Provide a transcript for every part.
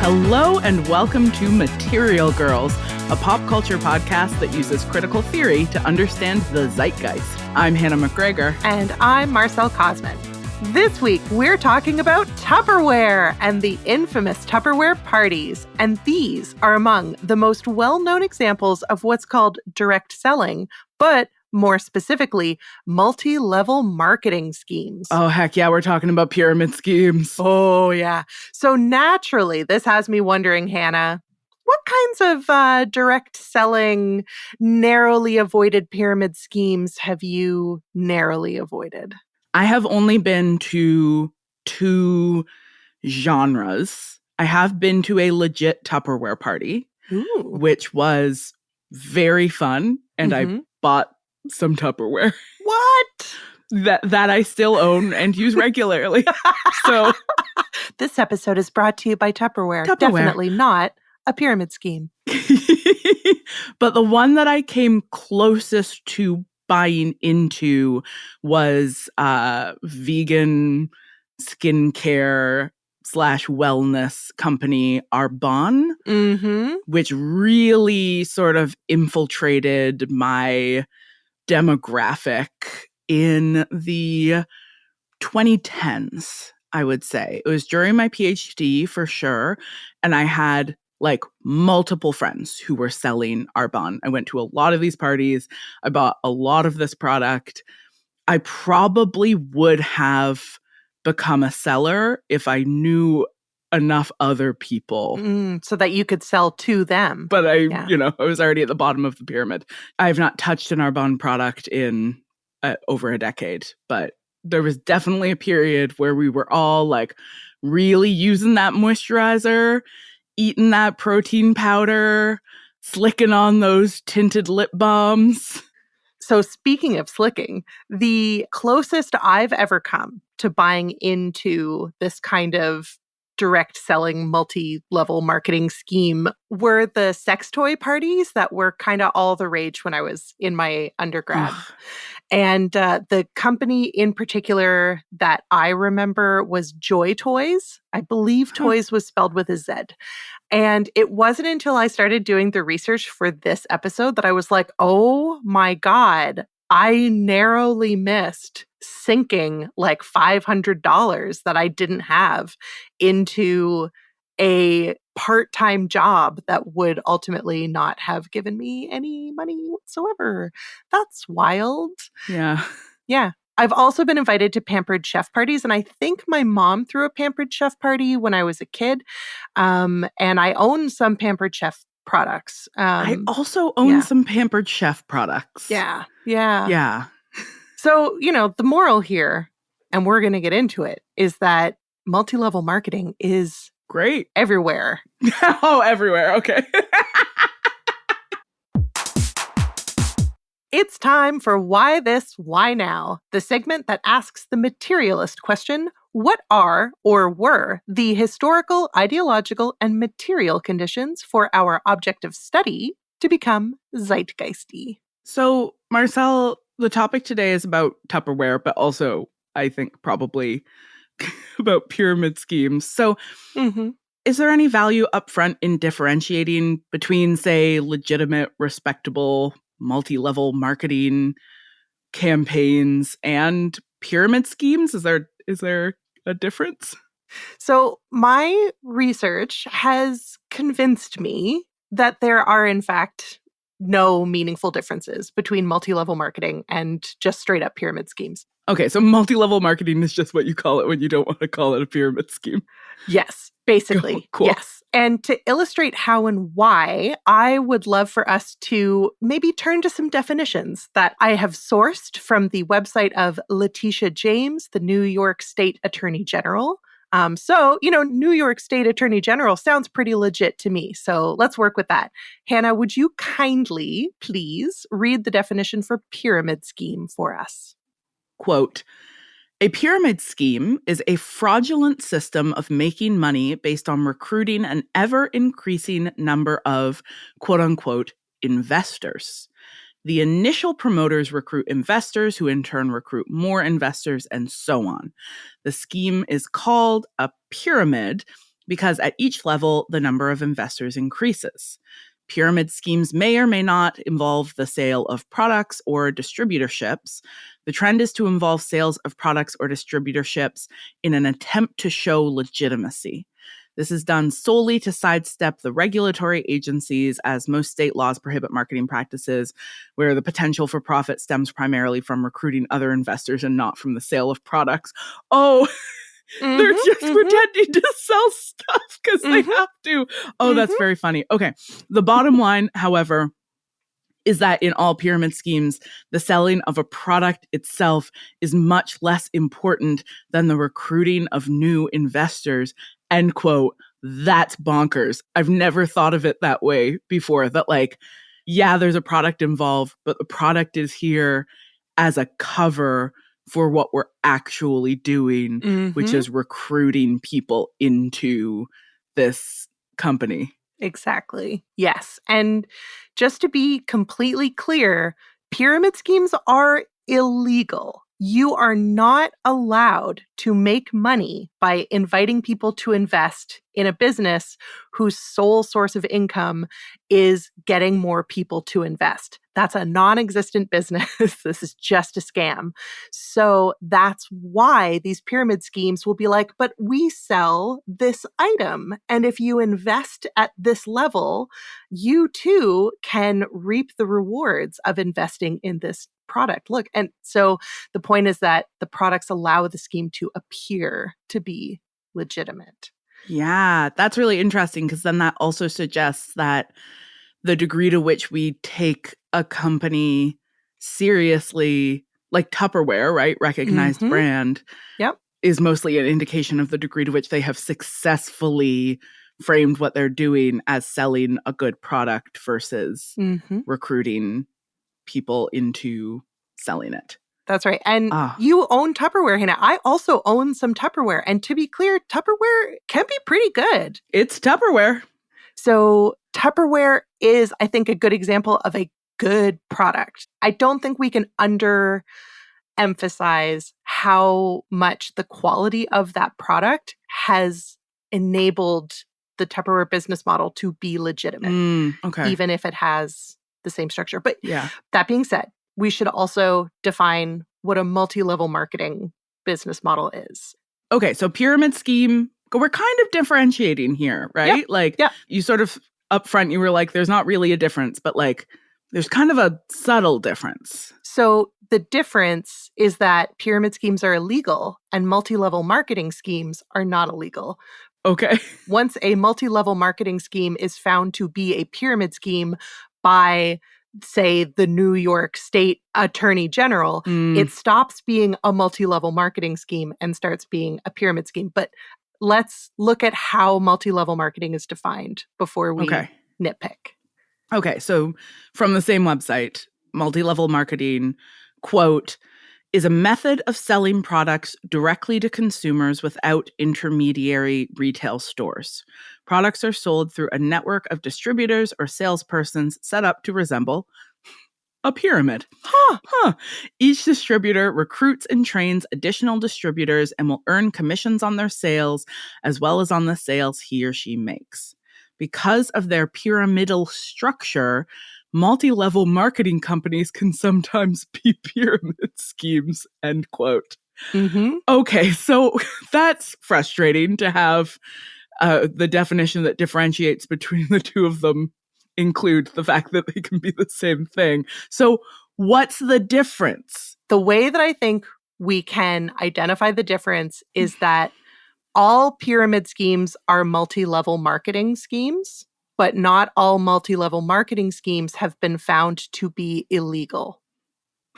Hello and welcome to Material Girls, a pop culture podcast that uses critical theory to understand the zeitgeist. I'm Hannah McGregor. And I'm Marcelle Cosman. This week, we're talking about Tupperware and the infamous Tupperware parties. And these are among the most well-known examples of what's called direct selling, but more specifically, multi-level marketing schemes. Oh, heck yeah, we're talking about pyramid schemes. Oh, yeah. So naturally, this has me wondering, Hannah, what kinds of direct selling, narrowly avoided pyramid schemes have you narrowly avoided? I have only been to 2 genres. I have been to a legit Tupperware party, which was very fun, and I bought some Tupperware. What? That I still own and use regularly. So this episode is brought to you by Tupperware. Definitely not a pyramid scheme. But the one that I came closest to buying into was vegan skincare / wellness company Arbonne, which really sort of infiltrated my demographic in the 2010s, I would say. It was during my PhD for sure, and I had like multiple friends who were selling Arbonne. I went to a lot of these parties. I bought a lot of this product. I probably would have become a seller if I knew enough other people. So that you could sell to them. But I was already at the bottom of the pyramid. I have not touched an Arbonne product in over a decade, but there was definitely a period where we were all like really using that moisturizer, eating that protein powder, slicking on those tinted lip balms. So speaking of slicking, the closest I've ever come to buying into this kind of direct selling multi-level marketing scheme were the sex toy parties that were kind of all the rage when I was in my undergrad. And the company in particular that I remember was Joy Toys. I believe Toys was spelled with a Z. And it wasn't until I started doing the research for this episode that I was like, oh my God, I narrowly missed sinking like $500 that I didn't have into a part-time job that would ultimately not have given me any money whatsoever. That's wild. Yeah. Yeah. I've also been invited to pampered chef parties, and I think my mom threw a pampered chef party when I was a kid. And I own some pampered chef products. I also own some pampered chef products. Yeah. So, the moral here, and we're going to get into it, is that multi-level marketing is great everywhere. Oh, everywhere. Okay. It's time for Why This, Why Now, the segment that asks the materialist question, what are or were the historical, ideological, and material conditions for our object of study to become zeitgeisty? So, Marcelle, the topic today is about Tupperware, but also, I think, probably about pyramid schemes. So, is there any value upfront in differentiating between, say, legitimate, respectable, multi-level marketing campaigns and pyramid schemes? Is there a difference? So my research has convinced me that there are, in fact, no meaningful differences between multi-level marketing and just straight up pyramid schemes. Okay, so multi-level marketing is just what you call it when you don't want to call it a pyramid scheme. Yes, basically. Cool. Yes. And to illustrate how and why, I would love for us to maybe turn to some definitions that I have sourced from the website of Letitia James, the New York State Attorney General. New York State Attorney General sounds pretty legit to me. So let's work with that. Hannah, would you kindly, please, read the definition for pyramid scheme for us? Quote, a pyramid scheme is a fraudulent system of making money based on recruiting an ever-increasing number of, quote-unquote, investors. The initial promoters recruit investors who in turn recruit more investors and so on. The scheme is called a pyramid because at each level, the number of investors increases. Pyramid schemes may or may not involve the sale of products or distributorships. The trend is to involve sales of products or distributorships in an attempt to show legitimacy. This is done solely to sidestep the regulatory agencies, as most state laws prohibit marketing practices where the potential for profit stems primarily from recruiting other investors and not from the sale of products. Oh, they're just pretending to sell stuff because they have to. Oh, that's very funny. Okay. The bottom line, however, is that in all pyramid schemes, the selling of a product itself is much less important than the recruiting of new investors. End quote. That's bonkers. I've never thought of it that way before. That like, yeah, there's a product involved, but the product is here as a cover for what we're actually doing, which is recruiting people into this company. Exactly. Yes. And just to be completely clear, pyramid schemes are illegal. You are not allowed to make money by inviting people to invest in a business whose sole source of income is getting more people to invest. That's a non-existent business. This is just a scam. So that's why these pyramid schemes will be like, but we sell this item. And if you invest at this level, you too can reap the rewards of investing in this product. Look, and so the point is that the products allow the scheme to appear to be legitimate. Yeah, that's really interesting because then that also suggests that the degree to which we take a company seriously, like Tupperware, right? Recognized brand, is mostly an indication of the degree to which they have successfully framed what they're doing as selling a good product versus recruiting people into selling it. That's right. And you own Tupperware, Hannah. I also own some Tupperware. And to be clear, Tupperware can be pretty good. It's Tupperware. So Tupperware is, I think, a good example of a good product. I don't think we can underemphasize how much the quality of that product has enabled the Tupperware business model to be legitimate, even if it has the same structure. But that being said, we should also define what a multi-level marketing business model is. Okay, so pyramid scheme, we're kind of differentiating here, right? You sort of up front, you were like, there's not really a difference, but like, there's kind of a subtle difference. So the difference is that pyramid schemes are illegal and multi-level marketing schemes are not illegal. Okay. Once a multi-level marketing scheme is found to be a pyramid scheme by, say, the New York State Attorney General, it stops being a multi-level marketing scheme and starts being a pyramid scheme. But let's look at how multi-level marketing is defined before we nitpick. Okay, so from the same website, multi-level marketing, quote, is a method of selling products directly to consumers without intermediary retail stores. Products are sold through a network of distributors or salespersons set up to resemble a pyramid. Each distributor recruits and trains additional distributors and will earn commissions on their sales as well as on the sales he or she makes. Because of their pyramidal structure, multi-level marketing companies can sometimes be pyramid schemes, end quote. Okay, so that's frustrating to have the definition that differentiates between the two of them include the fact that they can be the same thing. So what's the difference? The way that I think we can identify the difference is that all pyramid schemes are multi-level marketing schemes, but not all multi-level marketing schemes have been found to be illegal.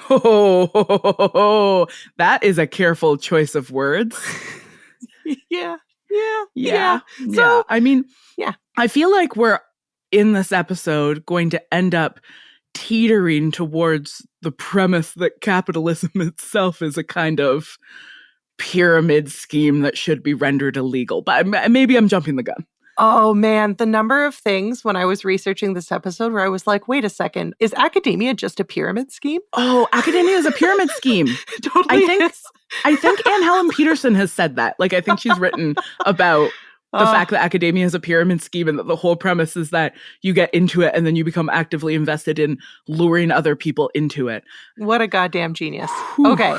Oh, that is a careful choice of words. Yeah. So, I mean, I feel like we're in this episode going to end up teetering towards the premise that capitalism itself is a kind of pyramid scheme that should be rendered illegal. But maybe I'm jumping the gun. Oh, man, the number of things when I was researching this episode where I was like, wait a second, is academia just a pyramid scheme? Oh, academia is a pyramid scheme. Totally I think Anne Helen Peterson has said that. Like, I think she's written about The fact that academia is a pyramid scheme and that the whole premise is that you get into it and then you become actively invested in luring other people into it. What a goddamn genius. Whew. Okay.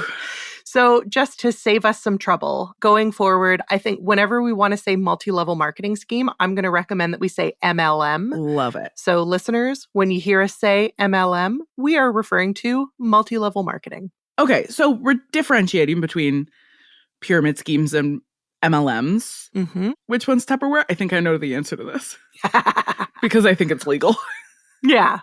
So just to save us some trouble, going forward, I think whenever we want to say multi-level marketing scheme, I'm going to recommend that we say MLM. Love it. So listeners, when you hear us say MLM, we are referring to multi-level marketing. Okay, so we're differentiating between pyramid schemes and MLMs. Mm-hmm. Which one's Tupperware? I think I know the answer to this. Because I think it's legal. Yeah.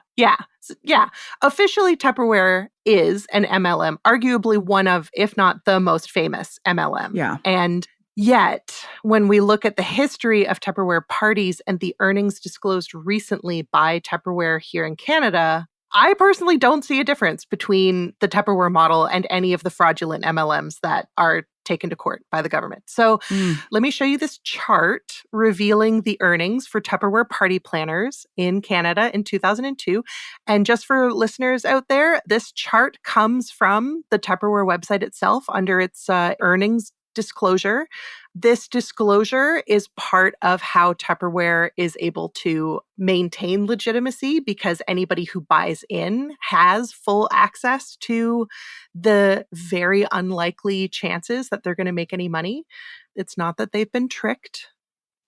Officially, Tupperware is an MLM, arguably one of, if not the most famous MLM. Yeah. And yet, when we look at the history of Tupperware parties and the earnings disclosed recently by Tupperware here in Canada, I personally don't see a difference between the Tupperware model and any of the fraudulent MLMs that are taken to court by the government. So let me show you this chart revealing the earnings for Tupperware party planners in Canada in 2002. And just for listeners out there, this chart comes from the Tupperware website itself under its earnings disclosure. This disclosure is part of how Tupperware is able to maintain legitimacy because anybody who buys in has full access to the very unlikely chances that they're going to make any money. It's not that they've been tricked.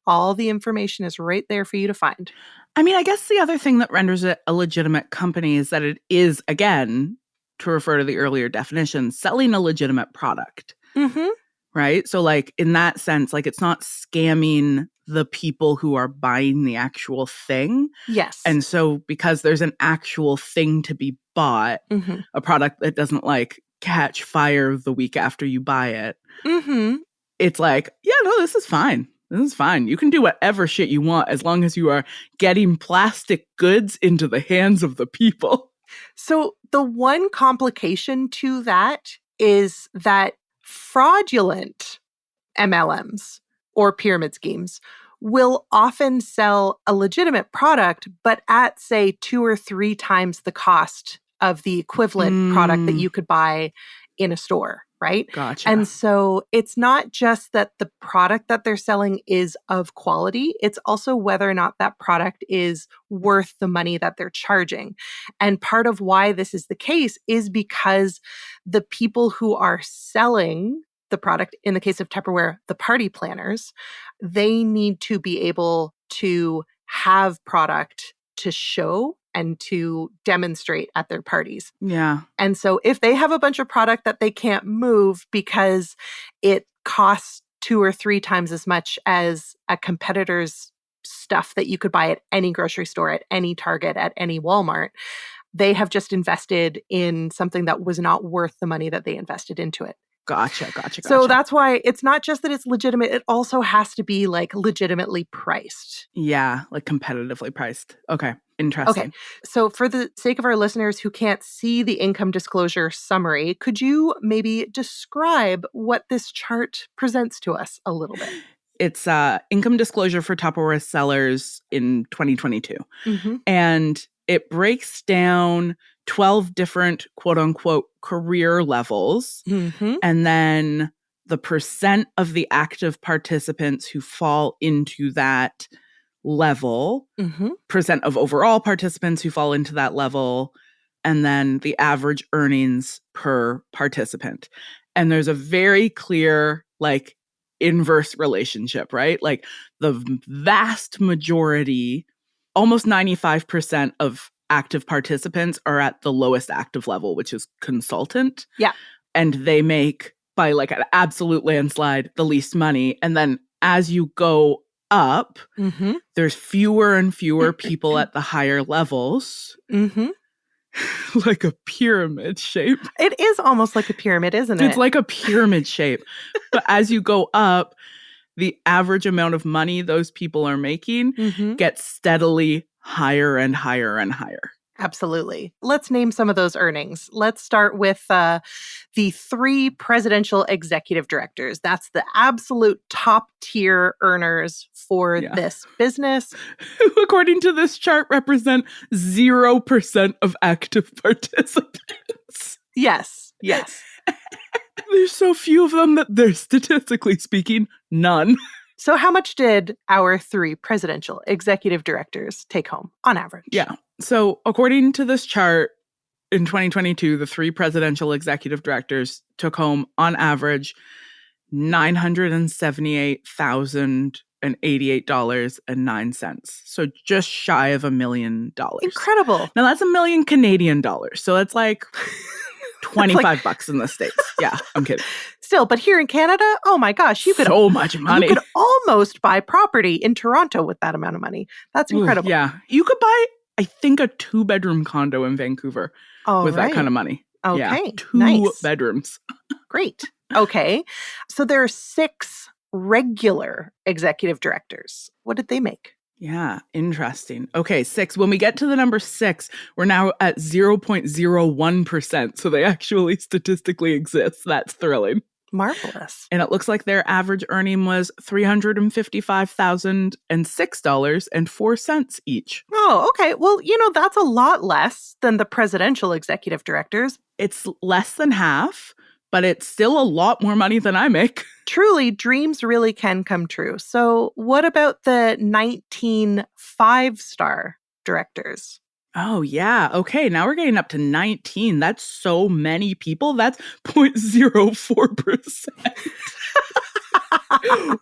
All the information is right there for you to find. I mean, I guess the other thing that renders it a legitimate company is that it is, again, to refer to the earlier definition, selling a legitimate product. Mm-hmm. Right? So like in that sense, like it's not scamming the people who are buying the actual thing. Yes. And so because there's an actual thing to be bought, a product that doesn't like catch fire the week after you buy it, it's like, yeah, no, this is fine. This is fine. You can do whatever shit you want as long as you are getting plastic goods into the hands of the people. So the one complication to that is that fraudulent MLMs or pyramid schemes will often sell a legitimate product, but at, say, 2 or 3 times the cost of the equivalent product that you could buy in a store, right? Gotcha. And so it's not just that the product that they're selling is of quality, it's also whether or not that product is worth the money that they're charging. And part of why this is the case is because the people who are selling the product, in the case of Tupperware, the party planners, they need to be able to have product to show and to demonstrate at their parties. Yeah. And so if they have a bunch of product that they can't move because it costs 2 or 3 times as much as a competitor's stuff that you could buy at any grocery store, at any Target, at any Walmart, they have just invested in something that was not worth the money that they invested into it. Gotcha. So that's why it's not just that it's legitimate, it also has to be like legitimately priced. Yeah, like competitively priced. Okay, interesting. Okay, so for the sake of our listeners who can't see the income disclosure summary, could you maybe describe what this chart presents to us a little bit? It's income disclosure for Tupperware sellers in 2022. And it breaks down 12 different quote unquote career levels. And then the percent of the active participants who fall into that level, percent of overall participants who fall into that level, and then the average earnings per participant. And there's a very clear, like, inverse relationship, right? Like the vast majority, almost 95% of active participants are at the lowest active level, which is consultant. Yeah. And they make, by like an absolute landslide, the least money. And then as you go up, there's fewer and fewer people at the higher levels. Like a pyramid shape. It is almost like a pyramid, isn't it? It's like a pyramid shape. But as you go up, the average amount of money those people are making gets steadily higher and higher and higher. Absolutely. Let's name some of those earnings. Let's start with the 3 presidential executive directors. That's the absolute top tier earners for this business. Who, according to this chart, represent 0% of active participants. Yes. There's so few of them that they're, statistically speaking, none. So how much did our 3 presidential executive directors take home on average? Yeah. So according to this chart, in 2022, the 3 presidential executive directors took home, on average, $978,088.09. So just shy of $1 million. Incredible. Now that's $1 million Canadian dollars. So it's like $25 in the States. Yeah, I'm kidding. Still, but here in Canada, oh my gosh, you could so much money. You could almost buy property in Toronto with that amount of money. That's incredible. Ooh, yeah. You could buy, I think, a 2-bedroom condo in Vancouver with that kind of money. Okay. Yeah, 2 bedrooms. Great. Okay. So there are 6 regular executive directors. What did they make? Yeah, interesting. Okay, 6. When we get to the number 6, we're now at 0.01%. So they actually statistically exist. That's thrilling. Marvelous. And it looks like their average earning was $355,006.04 each. Oh, okay. Well, that's a lot less than the presidential executive directors. It's less than half, but it's still a lot more money than I make. Truly, dreams really can come true. So what about the 19 5-star directors? Oh, yeah. Okay, now we're getting up to 19. That's so many people. That's 0.04%.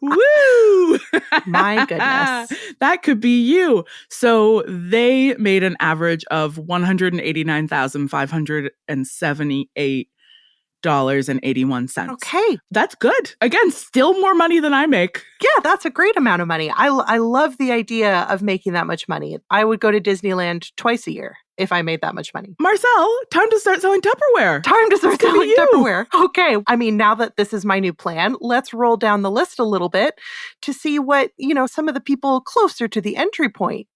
Woo! My goodness. That could be you. So they made an average of $189,578.81. Okay. That's good. Again, still more money than I make. Yeah, that's a great amount of money. I love the idea of making that much money. I would go to Disneyland twice a year if I made that much money. Marcelle, time to start selling Tupperware. Time to start selling Tupperware. Okay. I mean, now that this is my new plan, let's roll down the list a little bit to see what, some of the people closer to the entry point,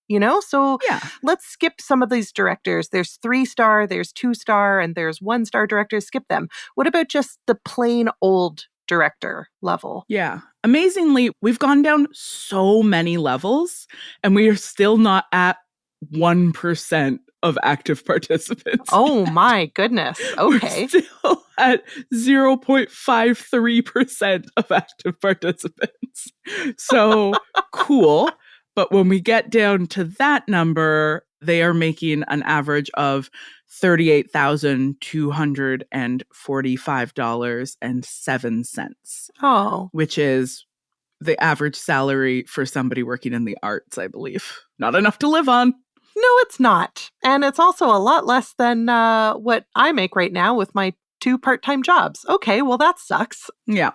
So yeah. Let's skip some of these directors. There's 3-star, there's 2-star, and there's 1-star directors. Skip them. What about just the plain old director level? Yeah. Amazingly, we've gone down so many levels and we are still not at 1% of active participants. Oh my goodness. Okay. We're still at 0.53% of active participants. So cool. But when we get down to that number, they are making an average of $38,245.07. Oh. Which is the average salary for somebody working in the arts, I believe. Not enough to live on. No, it's not. And it's also a lot less than what I make right now with my 2 part-time jobs. Okay, well, that sucks. Yeah.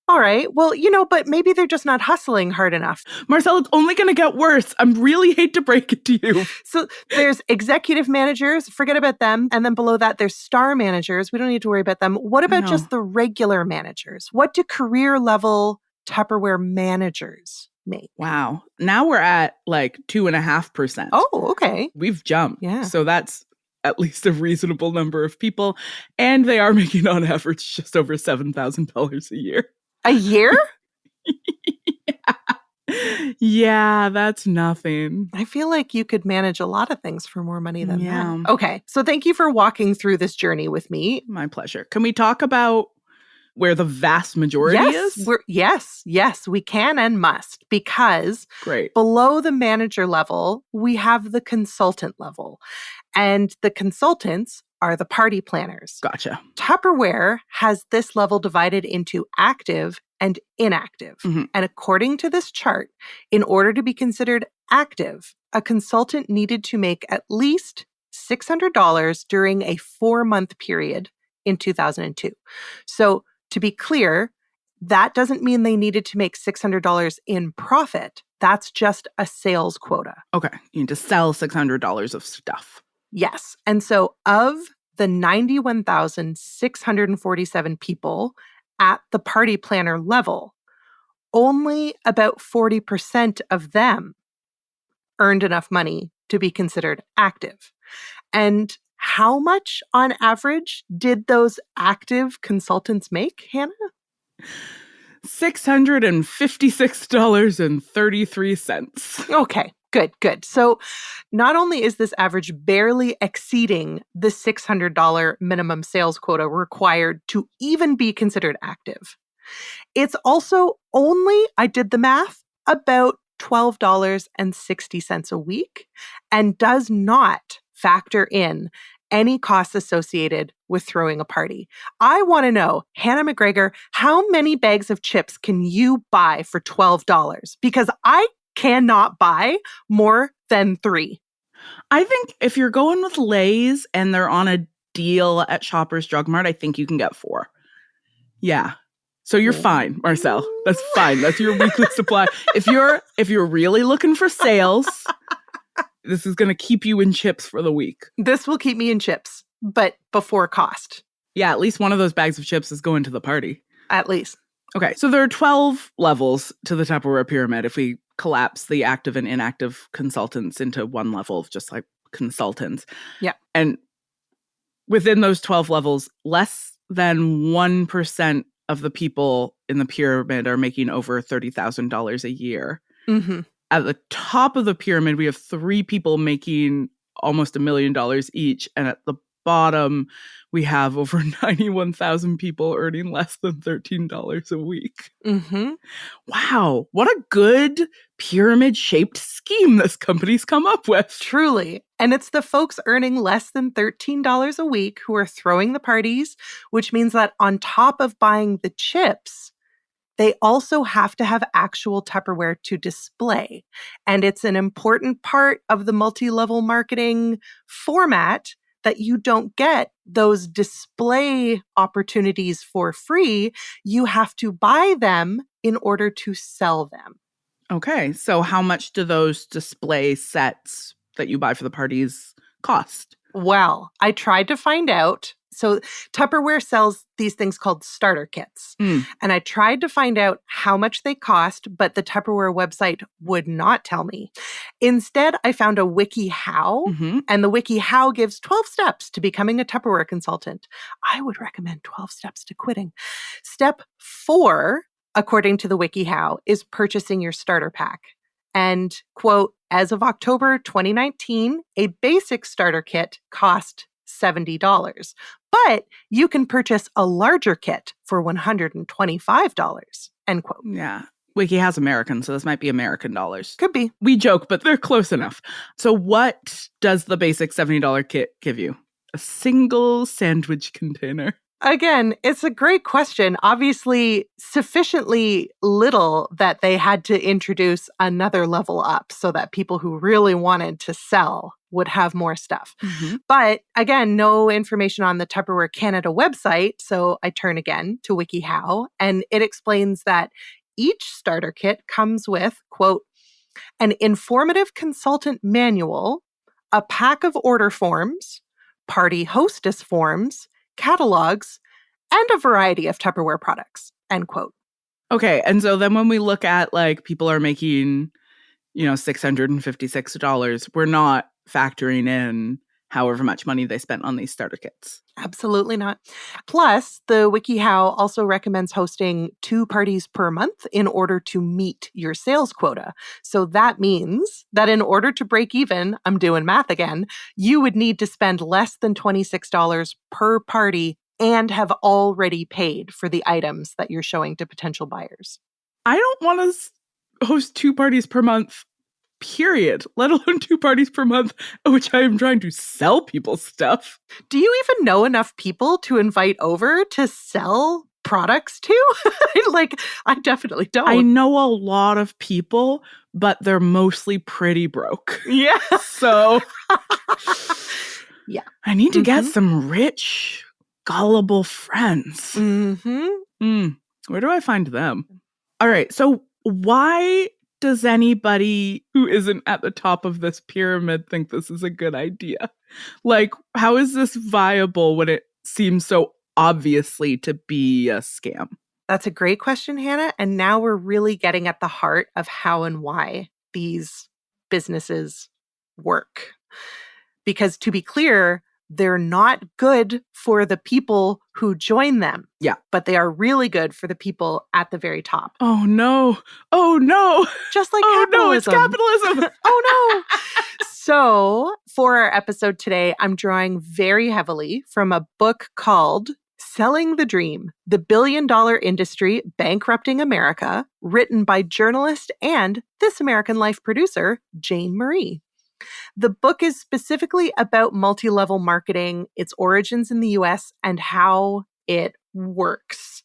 All right. Well, but maybe they're just not hustling hard enough. Marcelle, it's only going to get worse. I really hate to break it to you. So there's executive managers. Forget about them. And then below that, there's star managers. We don't need to worry about them. What about just the regular managers? What do career level Tupperware managers make? Wow. Now we're at like 2.5%. Oh, okay. We've jumped. Yeah. So that's at least a reasonable number of people. And they are making on average just over $7,000 a year. A year? Yeah, that's nothing. I feel like you could manage a lot of things for more money than that. Okay, so thank you for walking through this journey with me. My pleasure. Can we talk about where the vast majority is? Yes, we can and must, because below the manager level, we have the consultant level. And the consultants are the party planners. Gotcha. Tupperware has this level divided into active and inactive. Mm-hmm. And according to this chart, in order to be considered active, a consultant needed to make at least $600 during a 4-month period in 2002. So to be clear, that doesn't mean they needed to make $600 in profit. That's just a sales quota. Okay. You need to sell $600 of stuff. Yes. And so of the 91,647 people at the party planner level, only about 40% of them earned enough money to be considered active. And how much on average did those active consultants make, Hannah? $656.33. Okay. Good. So not only is this average barely exceeding the $600 minimum sales quota required to even be considered active, It's also only, I did the math, about $12.60 a week and does not factor in any costs associated with throwing a party. I want to know, Hannah McGregor, how many bags of chips can you buy for $12? Because I cannot buy more than 3. I think if you're going with Lay's and they're on a deal at Shoppers Drug Mart, I think you can get 4. Yeah. So you're fine, Marcelle. That's fine. That's your weekly supply. If you're really looking for sales, this is going to keep you in chips for the week. This will keep me in chips, but before cost. Yeah, at least one of those bags of chips is going to the party. At least. Okay, so there are 12 levels to the Tupperware pyramid if we collapse the active and inactive consultants into one level of just like consultants. Yeah. And within those 12 levels, less than 1% of the people in the pyramid are making over $30,000 a year. Mm-hmm. At the top of the pyramid, we have 3 people making almost $1 million each. And at the bottom, we have over 91,000 people earning less than $13 a week. Mm-hmm. Wow. What a good pyramid-shaped scheme this company's come up with. Truly. And it's the folks earning less than $13 a week who are throwing the parties, which means that on top of buying the chips, they also have to have actual Tupperware to display. And it's an important part of the multi-level marketing format that you don't get those display opportunities for free. You have to buy them in order to sell them. Okay, so how much do those display sets that you buy for the parties cost? Well, I tried to find out. So Tupperware sells these things called starter kits. And I tried to find out how much they cost, but the Tupperware website would not tell me. Instead, I found a WikiHow, and the WikiHow gives 12 steps to becoming a Tupperware consultant. I would recommend 12 steps to quitting. Step 4, according to the WikiHow, is purchasing your starter pack. And, quote, as of October 2019, a basic starter kit cost $70. But you can purchase a larger kit for $125, end quote. Yeah. Wiki has American, so this might be American dollars. Could be. We joke, but they're close enough. So what does the basic $70 kit give you? A single sandwich container. Again, it's a great question. Obviously, sufficiently little that they had to introduce another level up so that people who really wanted to sell would have more stuff. But again, no information on the Tupperware Canada website. So I turn again to WikiHow, and it explains that each starter kit comes with, quote, an informative consultant manual, a pack of order forms, party hostess forms, catalogs, and a variety of Tupperware products, end quote. Okay, and so then when we look at like people are making, $656, we're not factoring in however much money they spent on these starter kits. Absolutely not. Plus, the WikiHow also recommends hosting 2 parties per month in order to meet your sales quota. So that means that in order to break even, I'm doing math again, you would need to spend less than $26 per party and have already paid for the items that you're showing to potential buyers. I don't want to host 2 parties per month, period, let alone 2 parties per month, at which I am trying to sell people stuff. Do you even know enough people to invite over to sell products to? I definitely don't. I know a lot of people, but they're mostly pretty broke. Yeah. So yeah, I need to get some rich, gullible friends. Where do I find them? All right. So why does anybody who isn't at the top of this pyramid think this is a good idea? Like, how is this viable when it seems so obviously to be a scam? That's a great question, Hannah. And now we're really getting at the heart of how and why these businesses work. Because to be clear, they're not good for the people who join them. Yeah. But they are really good for the people at the very top. Oh, no. Oh, no. Just like capitalism. capitalism. No, it's capitalism. Oh, no. So for our episode today, I'm drawing very heavily from a book called Selling the Dream, The Billion-Dollar Industry Bankrupting America, written by journalist and This American Life producer, Jane Marie. The book is specifically about multi-level marketing, its origins in the US, and how it works.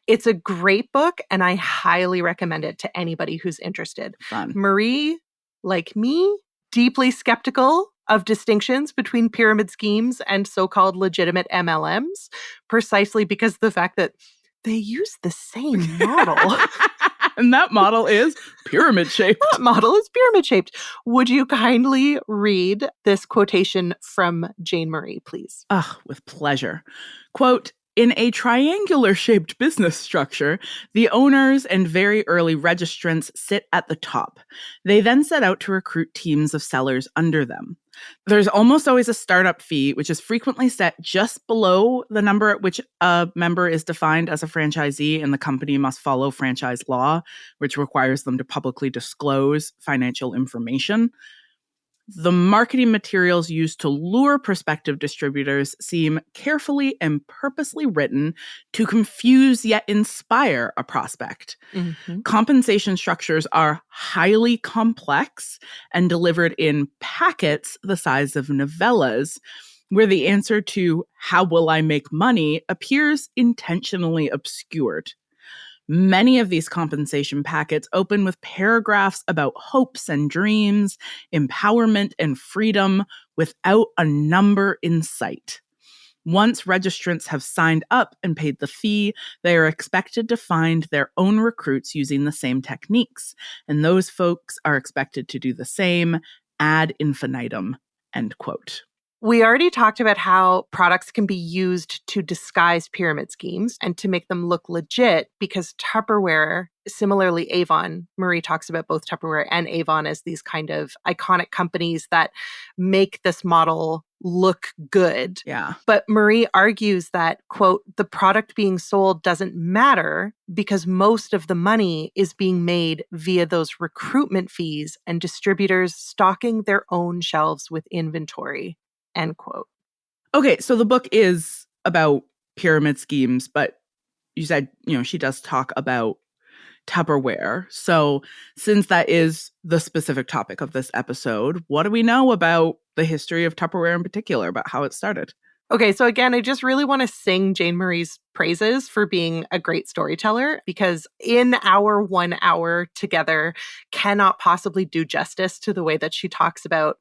It's a great book, and I highly recommend it to anybody who's interested. Fun. Marie, like me, deeply skeptical of distinctions between pyramid schemes and so-called legitimate MLMs, precisely because of the fact that they use the same model. And that model is pyramid-shaped. That model is pyramid-shaped. Would you kindly read this quotation from Jane Marie, please? With pleasure. Quote, "In a triangular-shaped business structure, the owners and very early registrants sit at the top. They then set out to recruit teams of sellers under them. There's almost always a startup fee, which is frequently set just below the number at which a member is defined as a franchisee, and the company must follow franchise law, which requires them to publicly disclose financial information. The marketing materials used to lure prospective distributors seem carefully and purposely written to confuse yet inspire a prospect. Mm-hmm. Compensation structures are highly complex and delivered in packets the size of novellas, where the answer to how will I make money appears intentionally obscured. Many of these compensation packets open with paragraphs about hopes and dreams, empowerment and freedom, without a number in sight. Once registrants have signed up and paid the fee, they are expected to find their own recruits using the same techniques, and those folks are expected to do the same ad infinitum," end quote. We already talked about how products can be used to disguise pyramid schemes and to make them look legit, because Tupperware, similarly Avon, Marie talks about both Tupperware and Avon as these kind of iconic companies that make this model look good. Yeah. But Marie argues that, quote, "the product being sold doesn't matter because most of the money is being made via those recruitment fees and distributors stocking their own shelves with inventory," end quote. Okay, so the book is about pyramid schemes, but you said, she does talk about Tupperware. So since that is the specific topic of this episode, what do we know about the history of Tupperware in particular, about how it started? Okay, so again, I just really want to sing Jane Marie's praises for being a great storyteller, because in our 1 hour together cannot possibly do justice to the way that she talks about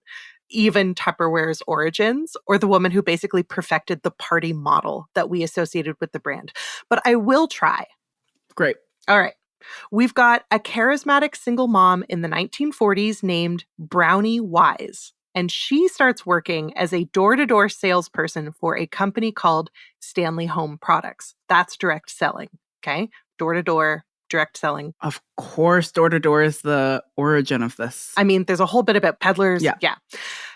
even Tupperware's origins, or the woman who basically perfected the party model that we associated with the brand. But I will try. Great. All right. We've got a charismatic single mom in the 1940s named Brownie Wise, and she starts working as a door-to-door salesperson for a company called Stanley Home Products. That's direct selling, okay? Door-to-door, direct selling. Of course, door-to-door is the origin of this. I mean, there's a whole bit about peddlers. Yeah.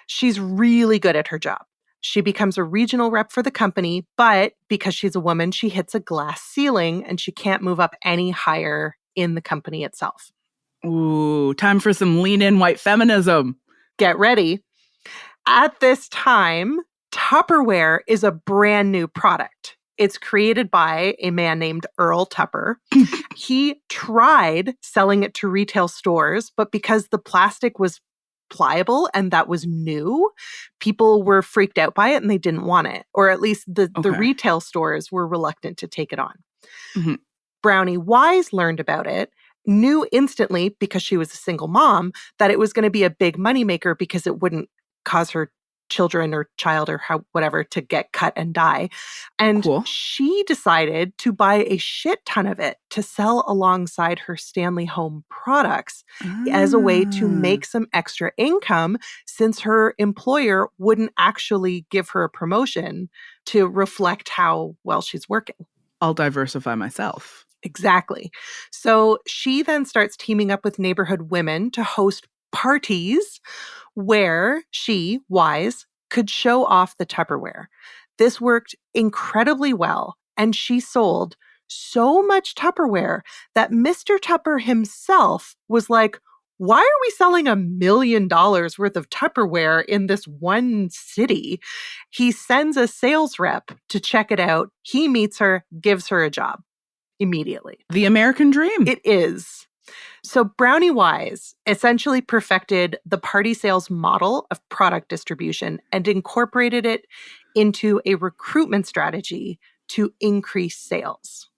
She's really good at her job. She becomes a regional rep for the company, but because she's a woman, she hits a glass ceiling and she can't move up any higher in the company itself. Ooh, time for some lean-in white feminism. Get ready. At this time, Tupperware is a brand new product. It's created by a man named Earl Tupper. He tried selling it to retail stores, but because the plastic was pliable and that was new, people were freaked out by it and they didn't want it. Or at least the retail stores were reluctant to take it on. Mm-hmm. Brownie Wise learned about it, knew instantly, because she was a single mom, that it was going to be a big moneymaker because it wouldn't cause her children or child or whatever to get cut and die. And she decided to buy a shit ton of it to sell alongside her Stanley Home products as a way to make some extra income, since her employer wouldn't actually give her a promotion to reflect how well she's working. I'll diversify myself. Exactly. So she then starts teaming up with neighborhood women to host parties where she, Wise, could show off the Tupperware. This worked incredibly well, and she sold so much Tupperware that Mr. Tupper himself was like, why are we selling $1 million worth of Tupperware in this one city? He sends a sales rep to check it out. He meets her, gives her a job immediately. The American dream. It is. So Brownie Wise essentially perfected the party sales model of product distribution and incorporated it into a recruitment strategy to increase sales.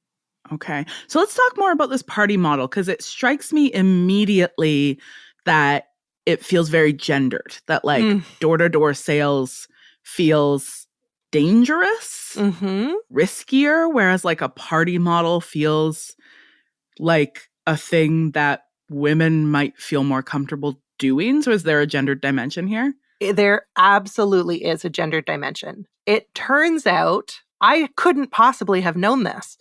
Okay. So let's talk more about this party model, because it strikes me immediately that it feels very gendered, that like door-to-door sales feels dangerous, riskier, whereas like a party model feels like a thing that women might feel more comfortable doing. So is there a gendered dimension here? There absolutely is a gendered dimension. It turns out, I couldn't possibly have known this.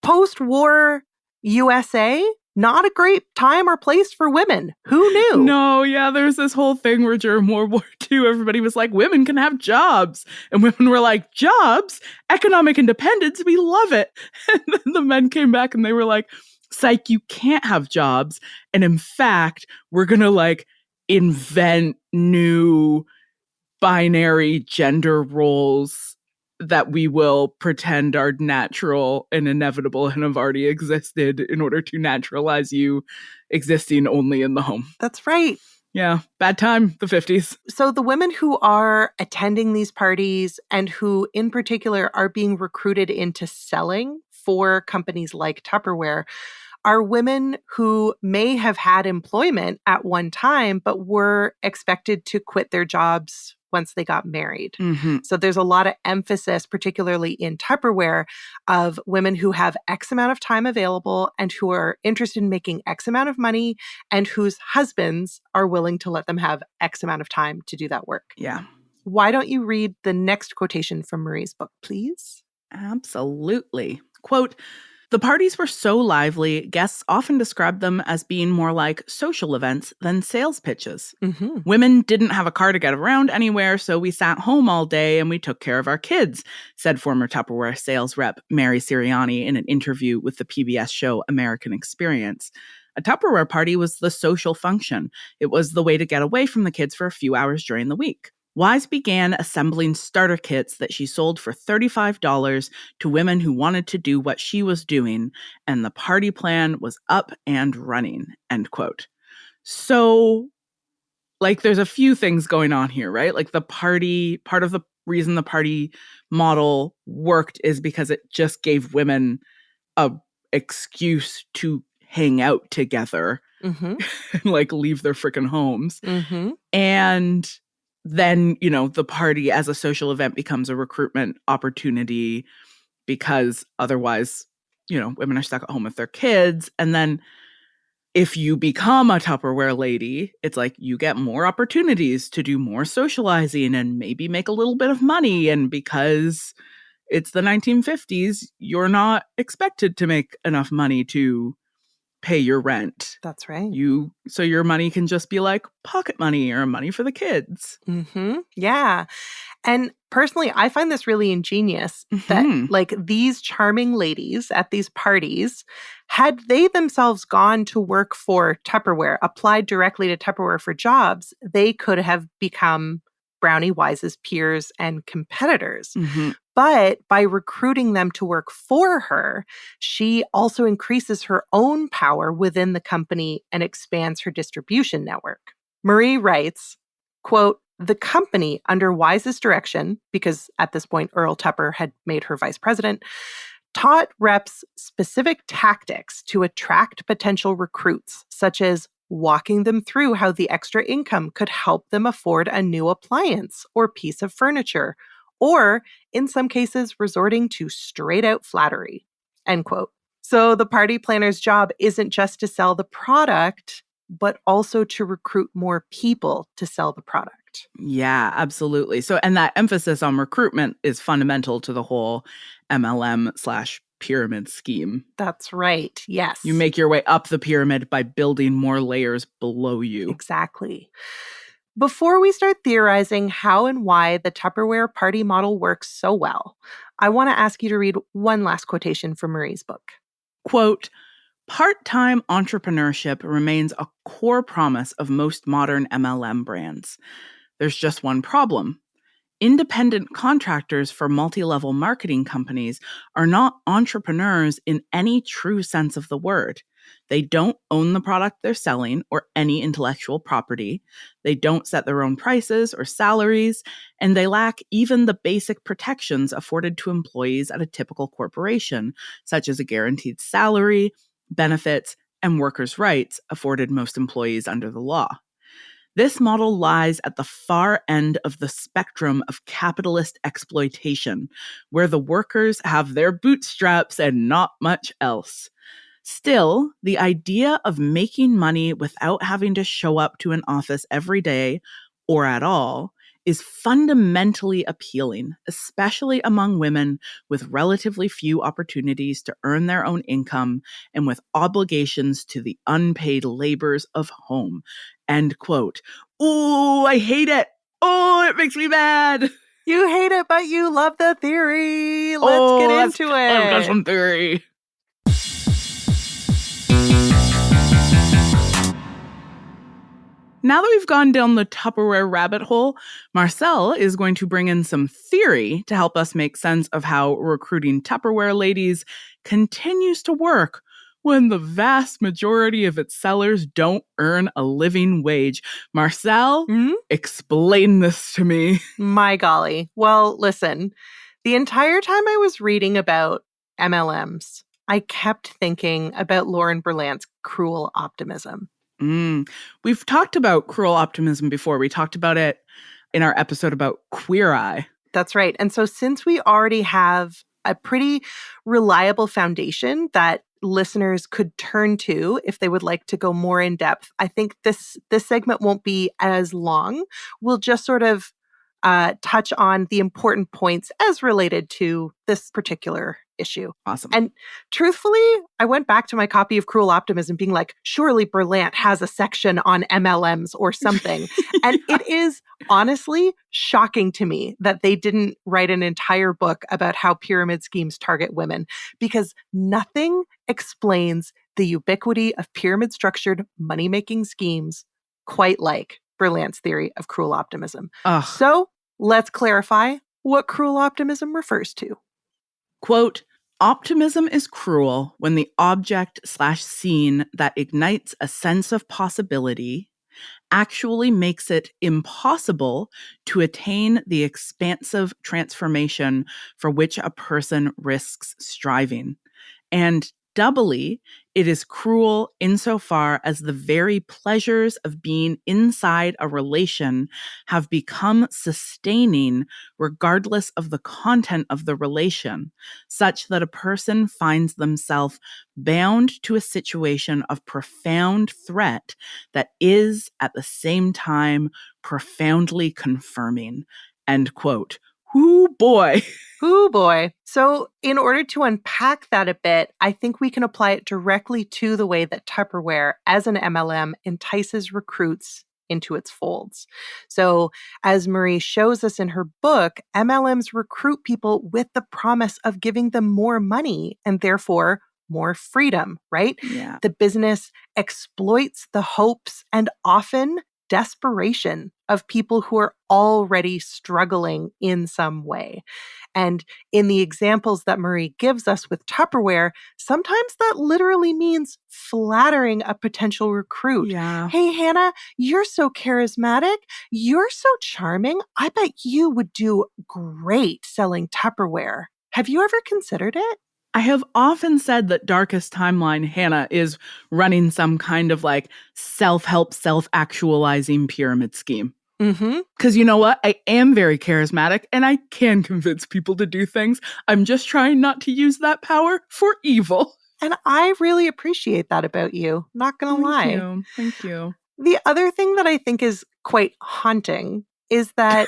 Post-war USA, not a great time or place for women. Who knew? No, yeah, there's this whole thing where during World War II, everybody was like, women can have jobs. And women were like, jobs? Economic independence? We love it. And then the men came back and they were like, psych, you can't have jobs. And in fact, we're going to like invent new binary gender roles that we will pretend are natural and inevitable and have already existed in order to naturalize you existing only in the home. That's right. Yeah, bad time, the 50s. So the women who are attending these parties and who in particular are being recruited into selling for companies like Tupperware are women who may have had employment at one time, but were expected to quit their jobs once they got married. So there's a lot of emphasis, particularly in Tupperware, of women who have X amount of time available and who are interested in making X amount of money and whose husbands are willing to let them have X amount of time to do that work. Yeah. Why don't you read the next quotation from Marie's book, please? Absolutely. Quote, "The parties were so lively, guests often described them as being more like social events than sales pitches. Women didn't have a car to get around anywhere, so we sat home all day and we took care of our kids," said former Tupperware sales rep Mary Sirianni in an interview with the PBS show American Experience. A Tupperware party was the social function. It was the way to get away from the kids for a few hours during the week. Wise began assembling starter kits that she sold for $35 to women who wanted to do what she was doing, and the party plan was up and running, end quote. So, like, there's a few things going on here, right? Like, the party, part of the reason the party model worked is because it just gave women a excuse to hang out together and, like, leave their freaking homes. And then, you know, the party as a social event becomes a recruitment opportunity because otherwise, you know, women are stuck at home with their kids. And then if you become a Tupperware lady, it's like you get more opportunities to do more socializing and maybe make a little bit of money. And because it's the 1950s, you're not expected to make enough money to pay your rent. That's right. So your money can just be like pocket money or money for the kids. Yeah. And personally, I find this really ingenious that like these charming ladies at these parties, had they themselves gone to work for Tupperware, applied directly to Tupperware for jobs, they could have become Brownie Wise's peers and competitors. But by recruiting them to work for her, she also increases her own power within the company and expands her distribution network. Marie writes, quote, "The company under Wise's direction," because at this point Earl Tupper had made her vice president, taught reps specific tactics to attract potential recruits, such as walking them through how the extra income could help them afford a new appliance or piece of furniture, or in some cases, resorting to straight out flattery, end quote. So the party planner's job isn't just to sell the product, but also to recruit more people to sell the product. Yeah, absolutely. So, and that emphasis on recruitment is fundamental to the whole MLM/pyramid scheme. That's right. Yes. You make your way up the pyramid by building more layers below you. Exactly. Before we start theorizing how and why the Tupperware party model works so well, I want to ask you to read one last quotation from Marie's book. Quote, Part-time entrepreneurship remains a core promise of most modern MLM brands. There's just one problem. Independent contractors for multi-level marketing companies are not entrepreneurs in any true sense of the word. They don't own the product they're selling or any intellectual property. They don't set their own prices or salaries, and they lack even the basic protections afforded to employees at a typical corporation, such as a guaranteed salary, benefits, and workers' rights afforded most employees under the law. This model lies at the far end of the spectrum of capitalist exploitation, where the workers have their bootstraps and not much else. Still, the idea of making money without having to show up to an office every day, or at all, is fundamentally appealing, especially among women with relatively few opportunities to earn their own income and with obligations to the unpaid labors of home. End quote. Ooh, I hate it. Oh, it makes me mad. You hate it, but you love the theory. Let's get into it. I've got some theory. Now that we've gone down the Tupperware rabbit hole, Marcelle is going to bring in some theory to help us make sense of how recruiting Tupperware ladies continues to work when the vast majority of its sellers don't earn a living wage. Marcelle, explain this to me. My golly. Well, listen, the entire time I was reading about MLMs, I kept thinking about Lauren Berlant's cruel optimism. We've talked about cruel optimism before. We talked about it in our episode about Queer Eye. That's right. And so since we already have a pretty reliable foundation that listeners could turn to if they would like to go more in depth, I think this segment won't be as long. We'll just sort of touch on the important points as related to this particular issue. Awesome. And truthfully, I went back to my copy of Cruel Optimism being like, surely Berlant has a section on MLMs or something. And it is honestly shocking to me that they didn't write an entire book about how pyramid schemes target women, because nothing explains the ubiquity of pyramid-structured money-making schemes quite like Berlant's theory of cruel optimism. So let's clarify what cruel optimism refers to. Quote, optimism is cruel when the object/scene that ignites a sense of possibility actually makes it impossible to attain the expansive transformation for which a person risks striving. And doubly, it is cruel insofar as the very pleasures of being inside a relation have become sustaining regardless of the content of the relation, such that a person finds themselves bound to a situation of profound threat that is at the same time profoundly confirming. End quote. Ooh, boy. Ooh, boy. So in order to unpack that a bit, I think we can apply it directly to the way that Tupperware, as an MLM, entices recruits into its folds. So as Marie shows us in her book, MLMs recruit people with the promise of giving them more money and therefore more freedom, right? Yeah. The business exploits the hopes and often desperation of people who are already struggling in some way. And in the examples that Marie gives us with Tupperware, sometimes that literally means flattering a potential recruit. Yeah. Hey, Hannah, you're so charismatic. You're so charming. I bet you would do great selling Tupperware. Have you ever considered it? I have often said that Darkest Timeline Hannah is running some kind of like self-help, self-actualizing pyramid scheme. Because you know what? I am very charismatic and I can convince people to do things. I'm just trying not to use that power for evil. And I really appreciate that about you. Not going to lie. Thank you. The other thing that I think is quite haunting is that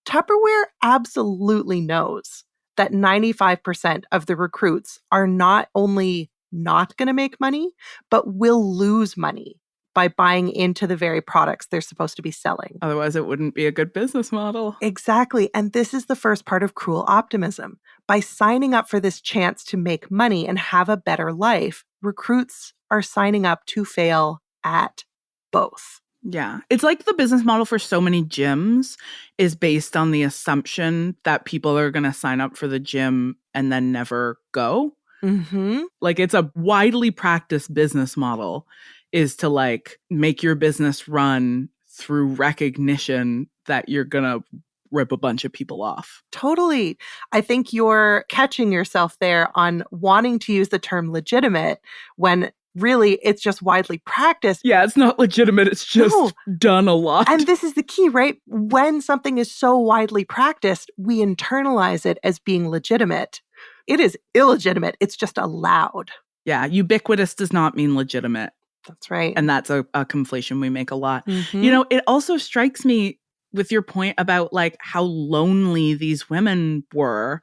Tupperware absolutely knows that 95% of the recruits are not only not going to make money, but will lose money by buying into the very products they're supposed to be selling. Otherwise, it wouldn't be a good business model. Exactly. And this is the first part of cruel optimism. By signing up for this chance to make money and have a better life, recruits are signing up to fail at both. Yeah. It's like the business model for so many gyms is based on the assumption that people are going to sign up for the gym and then never go. Mm-hmm. Like, it's a widely practiced business model is to like make your business run through recognition that you're going to rip a bunch of people off. Totally. I think you're catching yourself there on wanting to use the term legitimate when really it's just widely practiced. Yeah, it's not legitimate. It's just done a lot. And this is the key, right? When something is so widely practiced, we internalize it as being legitimate. It is illegitimate. It's just allowed. Yeah, ubiquitous does not mean legitimate. That's right. And that's a conflation we make a lot. Mm-hmm. You know, it also strikes me with your point about like how lonely these women were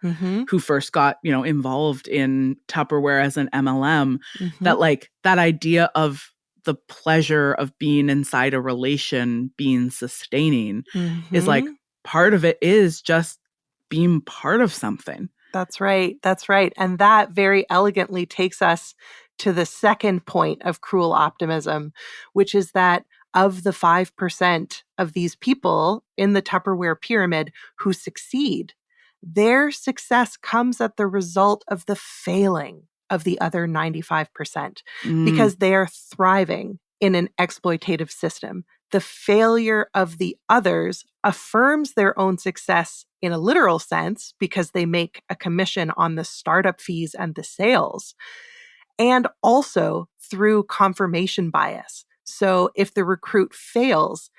who first got, you know, involved in Tupperware as an MLM, that like that idea of the pleasure of being inside a relation being sustaining is like part of it is just being part of something. That's right. That's right. And that very elegantly takes us to the second point of cruel optimism, which is that of the 5% of these people in the Tupperware pyramid who succeed, their success comes at the result of the failing of the other 95% because they are thriving in an exploitative system. The failure of the others affirms their own success in a literal sense because they make a commission on the startup fees and the sales, and also through confirmation bias. So if the recruit fails,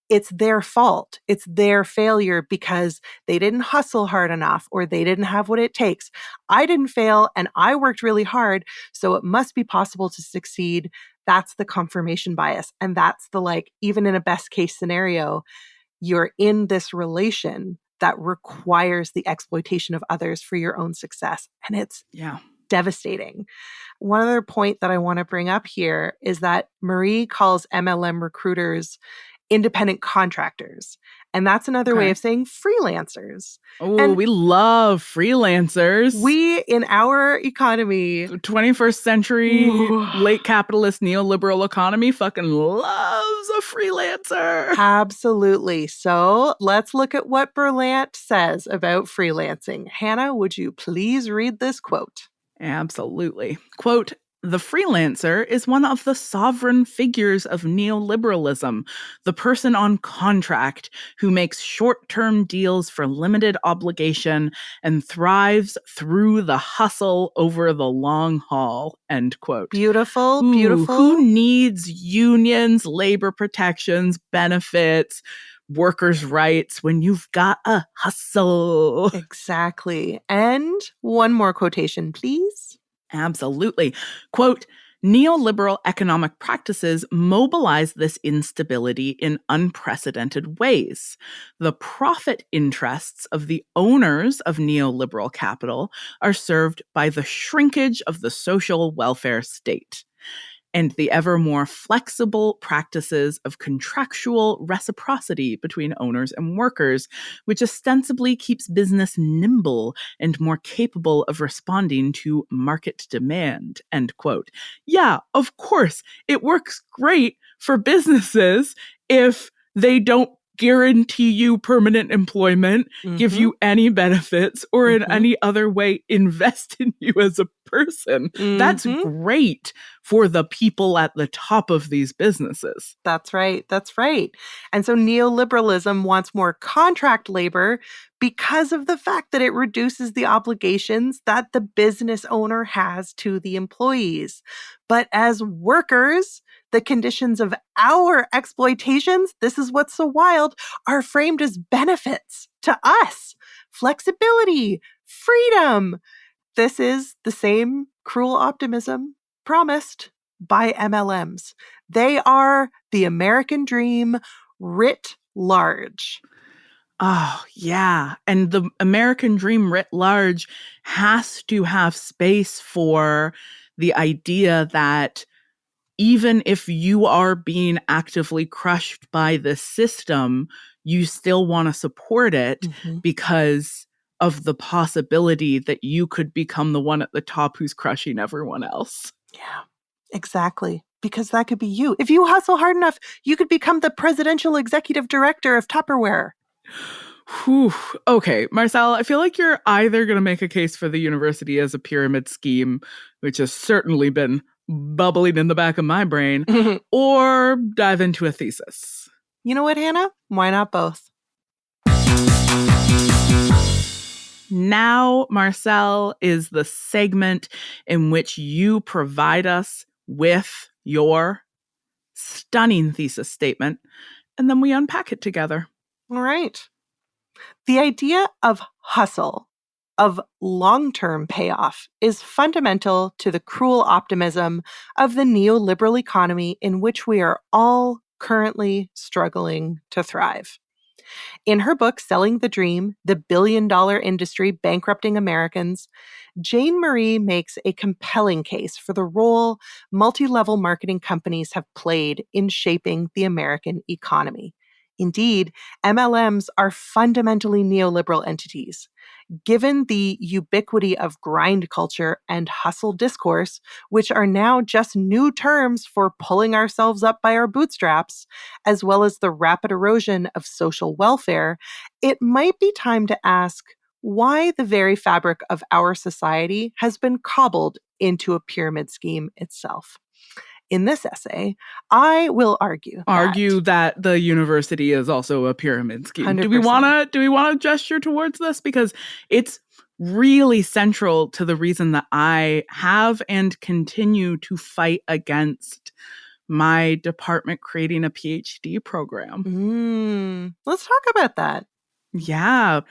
it's their fault. It's their failure because they didn't hustle hard enough or they didn't have what it takes. I didn't fail and I worked really hard, so it must be possible to succeed. That's the confirmation bias. And that's the like, even in a best case scenario, you're in this relation that requires the exploitation of others for your own success. And it's devastating. One other point that I want to bring up here is that Marie calls MLM recruiters independent contractors. And that's another way of saying freelancers. Oh, we love freelancers. We, in our economy, 21st century, late capitalist neoliberal economy fucking loves a freelancer. Absolutely. So let's look at what Berlant says about freelancing. Hannah, would you please read this quote? Absolutely. Quote, "The freelancer is one of the sovereign figures of neoliberalism, the person on contract who makes short-term deals for limited obligation and thrives through the hustle over the long haul." End quote. Beautiful, Ooh, beautiful. Who needs unions, labor protections, benefits, workers' rights when you've got a hustle? Exactly. And one more quotation, please. Absolutely. Quote, "Neoliberal economic practices mobilize this instability in unprecedented ways. The profit interests of the owners of neoliberal capital are served by the shrinkage of the social welfare state and the ever more flexible practices of contractual reciprocity between owners and workers, which ostensibly keeps business nimble and more capable of responding to market demand." End quote. Yeah, of course, it works great for businesses if they don't guarantee you permanent employment, give you any benefits, or in any other way invest in you as a person. That's great for the people at the top of these businesses. That's right. That's right. And so neoliberalism wants more contract labor because of the fact that it reduces the obligations that the business owner has to the employees. But as workers, the conditions of our exploitations, this is what's so wild, are framed as benefits to us. Flexibility, freedom. This is the same cruel optimism promised by MLMs. They are the American dream writ large. Oh, yeah. And the American dream writ large has to have space for the idea that even if you are being actively crushed by the system, you still want to support it because of the possibility that you could become the one at the top who's crushing everyone else. Yeah. Exactly. Because that could be you. If you hustle hard enough, you could become the presidential executive director of Tupperware. Whew. Okay, Marcelle, I feel like you're either going to make a case for the university as a pyramid scheme, which has certainly been bubbling in the back of my brain, or dive into a thesis. You know what, Hannah? Why not both? Now, Marcelle, is the segment in which you provide us with your stunning thesis statement, and then we unpack it together. All right. The idea of hustle, of long-term payoff, is fundamental to the cruel optimism of the neoliberal economy in which we are all currently struggling to thrive. In her book, Selling the Dream, The Billion-Dollar Industry Bankrupting Americans, Jane Marie makes a compelling case for the role multi-level marketing companies have played in shaping the American economy. Indeed, MLMs are fundamentally neoliberal entities. Given the ubiquity of grind culture and hustle discourse, which are now just new terms for pulling ourselves up by our bootstraps, as well as the rapid erosion of social welfare, it might be time to ask why the very fabric of our society has been cobbled into a pyramid scheme itself. In this essay, I will argue that the university is also a pyramid scheme. 100%. Do we want to gesture towards this? Because it's really central to the reason that I have and continue to fight against my department creating a PhD program. Let's talk about that. Yeah.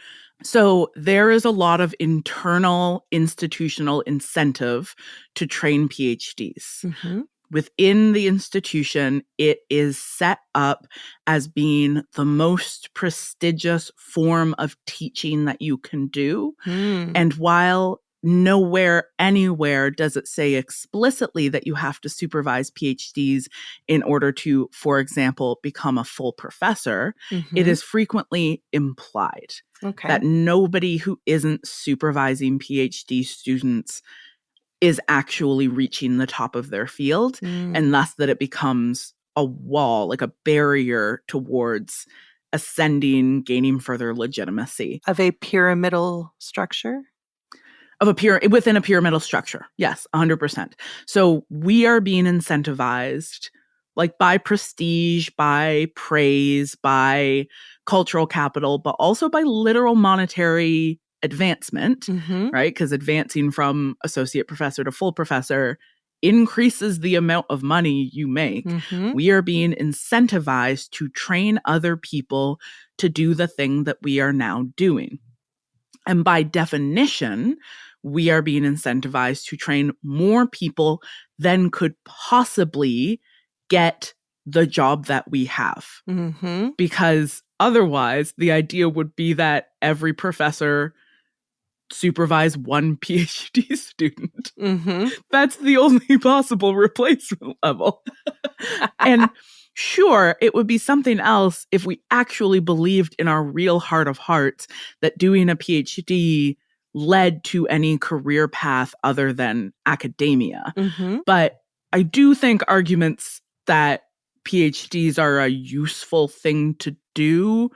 So there is a lot of internal institutional incentive to train PhDs. Mm-hmm. Within the institution, it is set up as being the most prestigious form of teaching that you can do. And while nowhere, anywhere does it say explicitly that you have to supervise PhDs in order to, for example, become a full professor, it is frequently implied that nobody who isn't supervising PhD students is actually reaching the top of their field, and thus that it becomes a wall, like a barrier towards ascending, gaining further legitimacy. Of a pyramidal structure? Within a pyramidal structure. Yes, 100%. So we are being incentivized like by prestige, by praise, by cultural capital, but also by literal monetary advancement, right? Because advancing from associate professor to full professor increases the amount of money you make. We are being incentivized to train other people to do the thing that we are now doing. And by definition, we are being incentivized to train more people than could possibly get the job that we have. Because otherwise, the idea would be that every professor supervise one PhD student. That's the only possible replacement level. And sure, it would be something else if we actually believed in our real heart of hearts that doing a PhD led to any career path other than academia. But I do think arguments that PhDs are a useful thing to do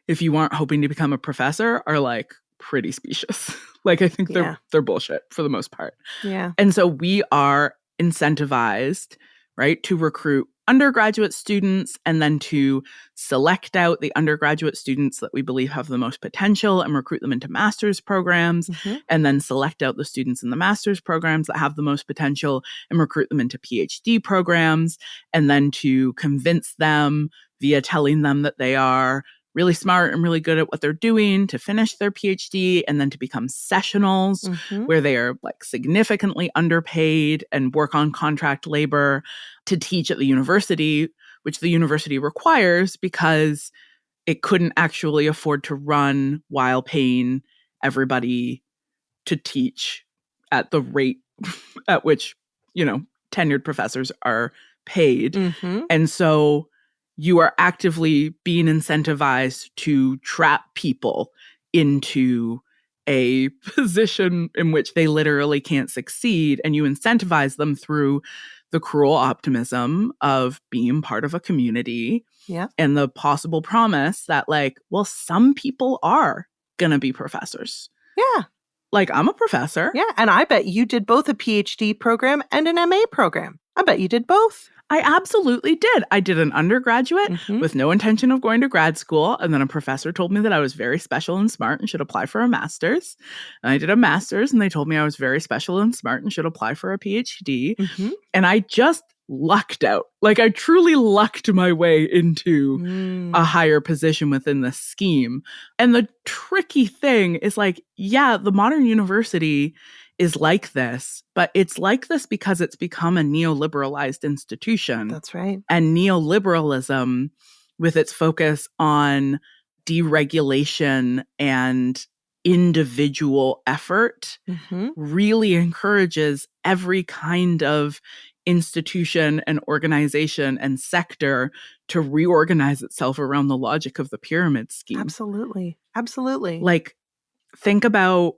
if you aren't hoping to become a professor are like pretty specious. Like I think they're bullshit for the most part. Yeah. And so we are incentivized, right, to recruit undergraduate students and then to select out the undergraduate students that we believe have the most potential and recruit them into master's programs, and then select out the students in the master's programs that have the most potential and recruit them into PhD programs, and then to convince them via telling them that they are really smart and really good at what they're doing to finish their PhD and then to become sessionals where they are like significantly underpaid and work on contract labor to teach at the university, which the university requires because it couldn't actually afford to run while paying everybody to teach at the rate at which, tenured professors are paid. And so you are actively being incentivized to trap people into a position in which they literally can't succeed. And you incentivize them through the cruel optimism of being part of a community and the possible promise that, like, well, some people are going to be professors. Yeah. Like, I'm a professor. Yeah, and I bet you did both a PhD program and an MA program. I bet you did both. I absolutely did. I did an undergraduate with no intention of going to grad school. And then a professor told me that I was very special and smart and should apply for a master's. And I did a master's and they told me I was very special and smart and should apply for a PhD. And I just lucked out. Like, I truly lucked my way into a higher position within the scheme. And the tricky thing is, like, yeah, the modern university is like this, but it's like this because it's become a neoliberalized institution. That's right. And neoliberalism, with its focus on deregulation and individual effort, really encourages every kind of institution and organization and sector to reorganize itself around the logic of the pyramid scheme. Absolutely. Absolutely. Like, think about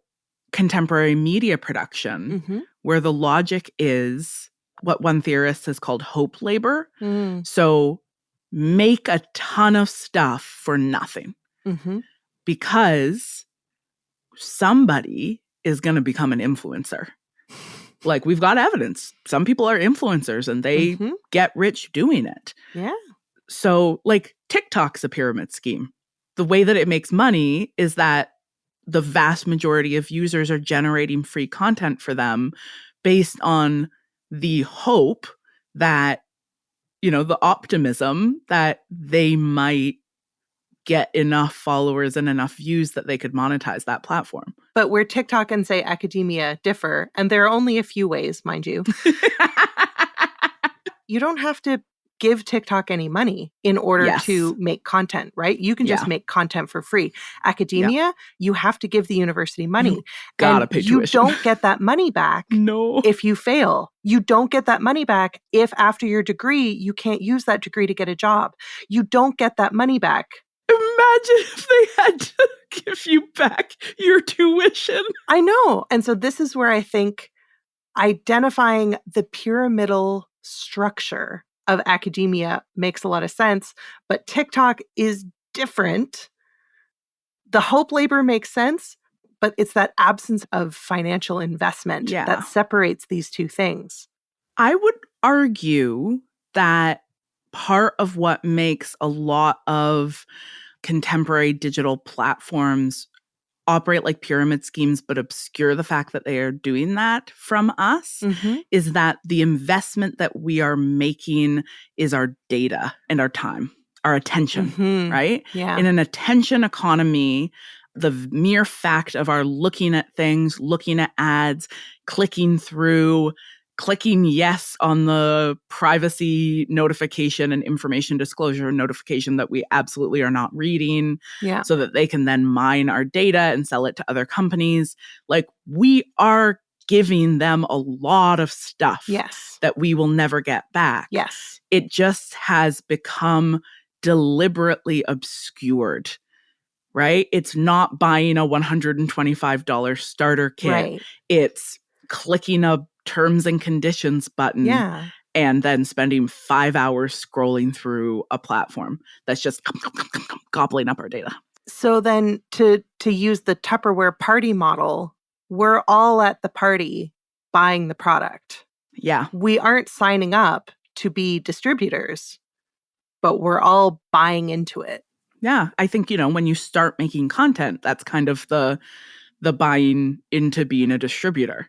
contemporary media production, where the logic is what one theorist has called hope labor. So make a ton of stuff for nothing because somebody is going to become an influencer. Like, we've got evidence. Some people are influencers and they get rich doing it. Yeah. So, like, TikTok's a pyramid scheme. The way that it makes money is that the vast majority of users are generating free content for them based on the hope that, you know, the optimism that they might get enough followers and enough views that they could monetize that platform. But where TikTok and, say, academia differ, and there are only a few ways, mind you, you don't have to give TikTok any money in order to make content, right? You can just make content for free. Academia, you have to give the university money. You gotta pay tuition. You don't get that money back if you fail. You don't get that money back if after your degree, you can't use that degree to get a job. You don't get that money back. Imagine if they had to give you back your tuition. I know. And so this is where I think identifying the pyramidal structure of academia makes a lot of sense, but TikTok is different. The hope labor makes sense, but it's that absence of financial investment that separates these two things. I would argue that part of what makes a lot of contemporary digital platforms operate like pyramid schemes but obscure the fact that they are doing that from us is that the investment that we are making is our data and our time, our attention, right? Yeah. In an attention economy, the mere fact of our looking at things, looking at ads, clicking through, clicking yes on the privacy notification and information disclosure notification that we absolutely are not reading so that they can then mine our data and sell it to other companies. Like, we are giving them a lot of stuff that we will never get back. It just has become deliberately obscured, right? It's not buying a $125 starter kit. It's clicking a terms and conditions button and then spending 5 hours scrolling through a platform that's just gobbling up our data. So then to use the Tupperware party model, we're all at the party buying the product. Yeah. We aren't signing up to be distributors, but we're all buying into it. Yeah. I think, you know, when you start making content, that's kind of the buying into being a distributor.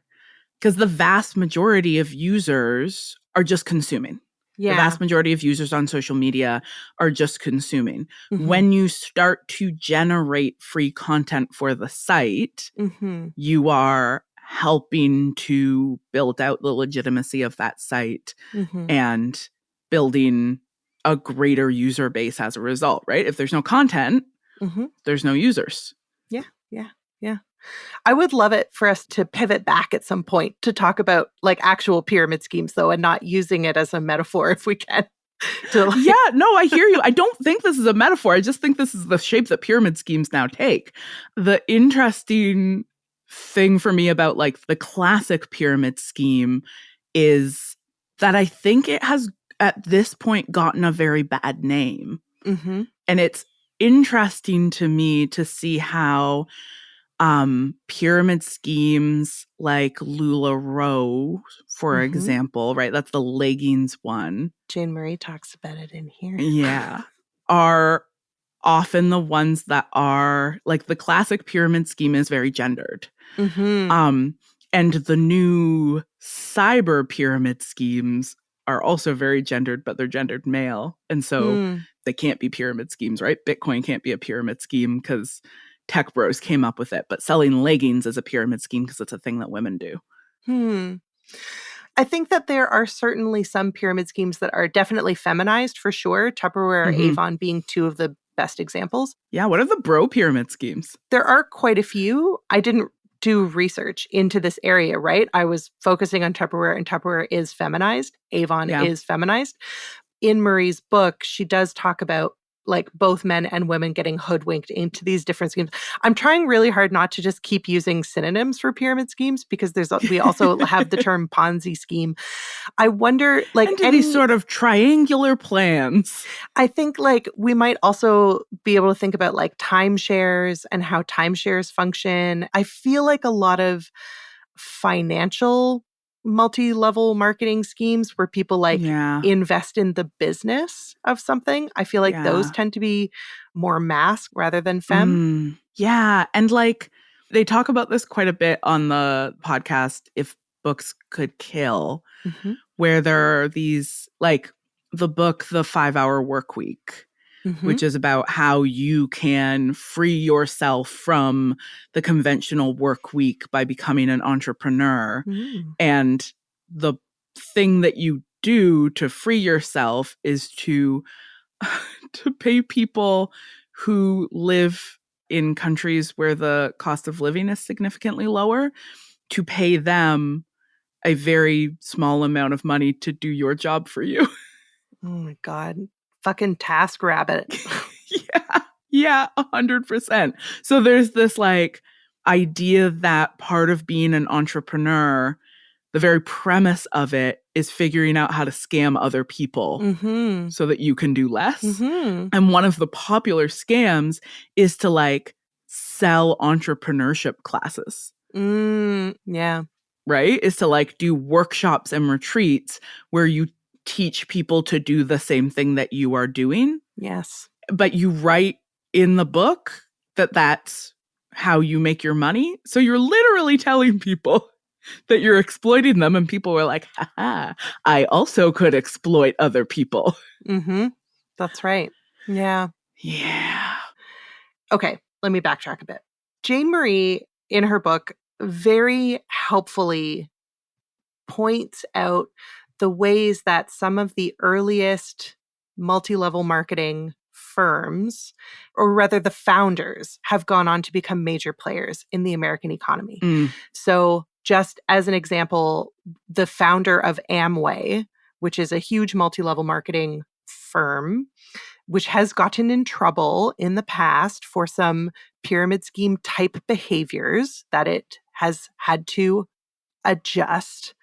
Because the vast majority of users are just consuming. The vast majority of users on social media are just consuming. When you start to generate free content for the site, you are helping to build out the legitimacy of that site and building a greater user base as a result, right? If there's no content, there's no users. Yeah. I would love it for us to pivot back at some point to talk about like actual pyramid schemes, though, and not using it as a metaphor if we can. Yeah, no, I hear you. I don't think this is a metaphor. I just think this is the shape that pyramid schemes now take. The interesting thing for me about like the classic pyramid scheme is that I think it has at this point gotten a very bad name. Mm-hmm. And it's interesting to me to see how pyramid schemes like LuLaRoe, for example, right? That's the leggings one. Jane Marie talks about it in here. Yeah. Are often the ones that are like the classic pyramid scheme is very gendered. And the new cyber pyramid schemes are also very gendered, but they're gendered male. And so they can't be pyramid schemes, right? Bitcoin can't be a pyramid scheme because tech bros came up with it. But selling leggings is a pyramid scheme because it's a thing that women do. I think that there are certainly some pyramid schemes that are definitely feminized for sure. Tupperware, Avon being two of the best examples. Yeah, what are the bro pyramid schemes? There are quite a few. I didn't do research into this area, right? I was focusing on Tupperware, and Tupperware is feminized. Avon is feminized. In Marie's book, she does talk about like both men and women getting hoodwinked into these different schemes. I'm trying really hard not to just keep using synonyms for pyramid schemes because we also have the term Ponzi scheme. I wonder, like, these sort of triangular plans. I think like we might also be able to think about like timeshares and how timeshares function. I feel like a lot of financial multi-level marketing schemes where people like invest in the business of something. I feel like those tend to be more mask rather than femme. Yeah. And like they talk about this quite a bit on the podcast, If Books Could Kill, where there are these like the book, The 5-Hour Workweek, which is about how you can free yourself from the conventional work week by becoming an entrepreneur. And the thing that you do to free yourself is to pay people who live in countries where the cost of living is significantly lower, to pay them a very small amount of money to do your job for you. Oh my God. Fucking TaskRabbit. Yeah, 100%. So there's this like idea that part of being an entrepreneur, the very premise of it is figuring out how to scam other people so that you can do less. And one of the popular scams is to like sell entrepreneurship classes. Yeah. Right? Is to like do workshops and retreats where you teach people to do the same thing that you are doing. Yes. But you write in the book that that's how you make your money. So you're literally telling people that you're exploiting them, and people were like, haha, I also could exploit other people. That's right. Yeah. Yeah. Okay, let me backtrack a bit. Jane Marie, in her book, very helpfully points out the ways that some of the earliest multi-level marketing firms, or rather the founders, have gone on to become major players in the American economy. So just as an example, the founder of Amway, which is a huge multi-level marketing firm, which has gotten in trouble in the past for some pyramid scheme type behaviors that it has had to adjust.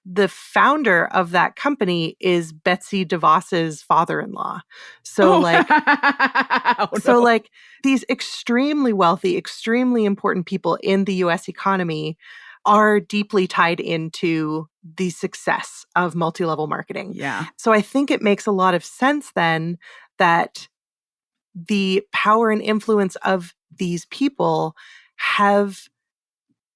The founder of that company is Betsy DeVos's father-in-law. So like these extremely wealthy, extremely important people in the US economy are deeply tied into the success of multi-level marketing. Yeah. So I think it makes a lot of sense then that the power and influence of these people have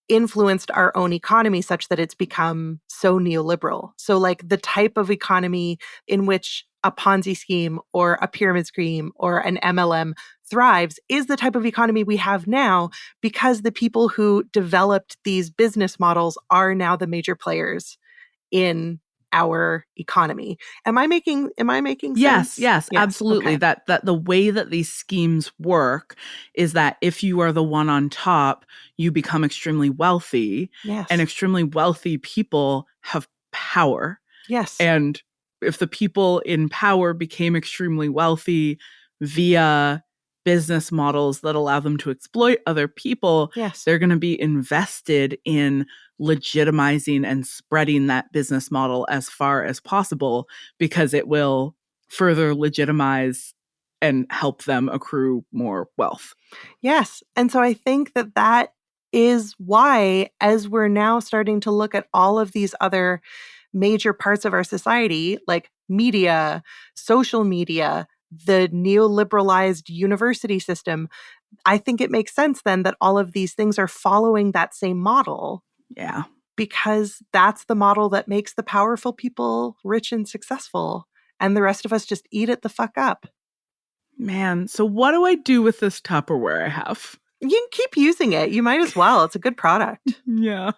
influenced our own economy such that it's become so neoliberal. So like the type of economy in which a Ponzi scheme or a pyramid scheme or an MLM thrives is the type of economy we have now because the people who developed these business models are now the major players in our economy. Am I making sense? Yes, absolutely. Okay. That the way that these schemes work is that if you are the one on top, you become extremely wealthy. Yes. And extremely wealthy people have power. Yes. And if the people in power became extremely wealthy via business models that allow them to exploit other people, Yes. they're going to be invested in legitimizing and spreading that business model as far as possible, because it will further legitimize and help them accrue more wealth. Yes. And so I think that that is why, as we're now starting to look at all of these other major parts of our society, like media, social media, the neoliberalized university system, I think it makes sense then that all of these things are following that same model. Yeah. Because that's the model that makes the powerful people rich and successful, and the rest of us just eat it the fuck up. Man, so what do I do with this Tupperware I have? You can keep using it. You might as well. It's a good product. Yeah.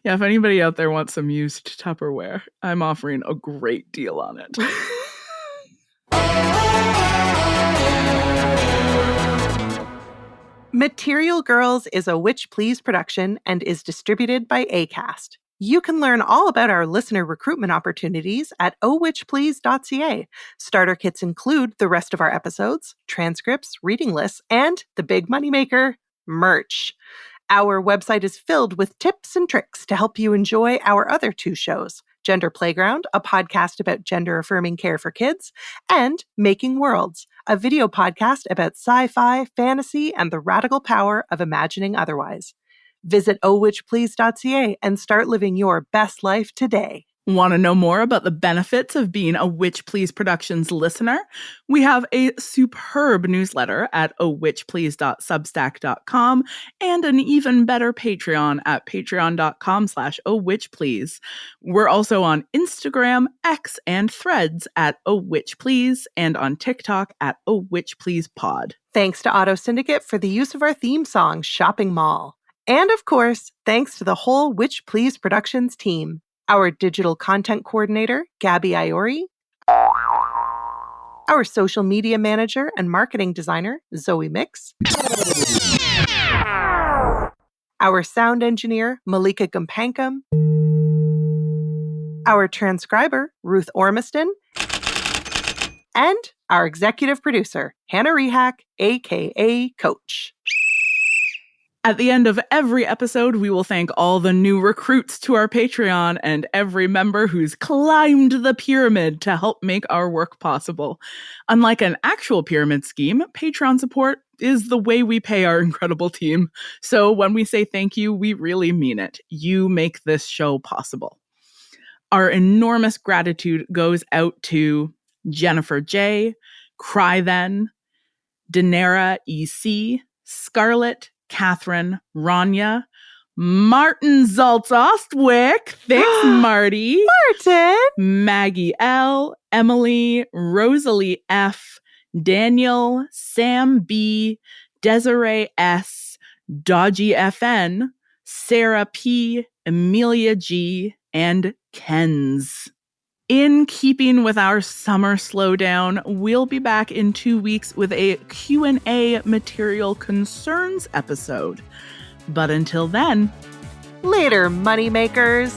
Yeah, if anybody out there wants some used Tupperware, I'm offering a great deal on it. Material Girls is a Witch Please production and is distributed by Acast. You can learn all about our listener recruitment opportunities at owitchplease.ca. Starter kits include the rest of our episodes, transcripts, reading lists, and the big moneymaker, merch. Our website is filled with tips and tricks to help you enjoy our other two shows, Gender Playground, a podcast about gender-affirming care for kids, and Making Worlds, a video podcast about sci-fi, fantasy, and the radical power of imagining otherwise. Visit owitchplease.ca and start living your best life today. Want to know more about the benefits of being a Witch Please Productions listener? We have a superb newsletter at owitchplease.substack.com and an even better Patreon at patreon.com/owitchplease. We're also on Instagram, X, and Threads at owitchplease and on TikTok at owitchpleasepod. Thanks to Auto Syndicate for the use of our theme song, Shopping Mall. And of course, thanks to the whole Witch Please Productions team. Our digital content coordinator, Gabby Iori. Our social media manager and marketing designer, Zoe Mix. Our sound engineer, Malika Gumpankum. Our transcriber, Ruth Ormiston. And our executive producer, Hannah Rehak, a.k.a. Coach. At the end of every episode, we will thank all the new recruits to our Patreon and every member who's climbed the pyramid to help make our work possible. Unlike an actual pyramid scheme, Patreon support is the way we pay our incredible team. So when we say thank you, we really mean it. You make this show possible. Our enormous gratitude goes out to Jennifer J., Cry Then, Daenerys E.C., Scarlett, Catherine, Rania, Martin Zaltz Ostwick, thanks Marty, Martin, Maggie L, Emily, Rosalie F, Daniel, Sam B, Desiree S, Dodgy FN, Sarah P, Amelia G, and Kens. In keeping with our summer slowdown, we'll be back in 2 weeks with a Q&A material concerns episode. But until then, later, moneymakers.